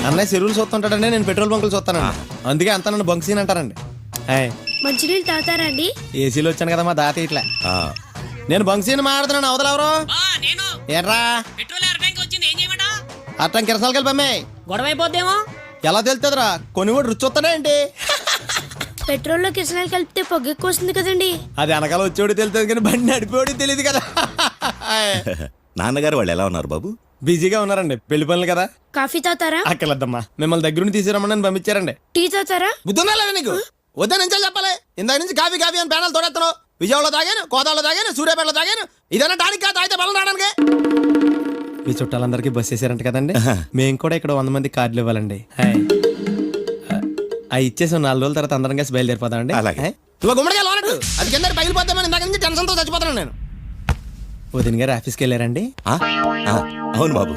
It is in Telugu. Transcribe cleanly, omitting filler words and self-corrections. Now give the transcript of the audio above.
అన్నయ్య చెరువులు చూస్తుంటాడండి, నేను పెట్రోల్ బంకులు చూస్తానండి. అందుకే అంతా నన్ను బంక్ సీన్ అంటారండి. మంచినీళ్ళు తాగుతారండి? ఏసీలో వచ్చాను కదా మా దాత ఇట్లా. నేను బంక్ సీన్ మాట్లాడుతున్నాను, అవతల ఎవరు ఏట్రా అట్టం కిరసాలు కలిపమ్మే గొడవ అయిపోద్దేమో. ఎలా తెలుస్తుందిరా? కొన్ని కూడా రుచి వస్తాడా ఏంటి? పెట్రోల్లో కిసనాలు కలిపితే పొగ ఎక్కువ వస్తుంది కదండి. అది వెనకాల వచ్చేవాడు తెలుస్తుంది కానీ బండి నడిపేవాడు తెలియదు కదా. నాన్నగారు వాళ్ళు ఎలా ఉన్నారు బాబు? బిజీగా ఉన్నారండి, పెళ్లి పనులు కదా. కాఫీ తాగుతారా? అక్కర్లేద్దమ్మా, మిమ్మల్ని దగ్గరుండి తీసుకురమ్మని పంపించారండి. టీ తాగుతారా? బుద్ధున్నా లేదా నీకు? వద్దని నుంచి చెప్పాలి. ఇందాక నుంచి కాఫీ కాఫీ అని ప్యానల్ తోడెత్తాను. విజయవాడలో తాగాను, కోదాలో తాగాను, సూర్యాపేటలో తాగాను. ఇదన్నా టానిక్ కాదు, తాగితే బలం రావడానికి. మీ చుట్టాలందరికీ బస్ చేశారంట కదండి, మేము కూడా ఇక్కడ 100 మంది కార్డులు ఇవ్వాలండి. అవి ఇచ్చేసి 4 రోజుల తర్వాత అందరం కలిసి బయలుదేరిపోతామండి. అలాగే. గుమ్మడిగా లోనట్టు అది కింద పగిలిపోతామని ఇందాక నుంచి టెన్షన్తో చచ్చిపోతున్నాను నేను. వదిన గారు ఆఫీస్కి వెళ్ళారండి? అవును బాబు.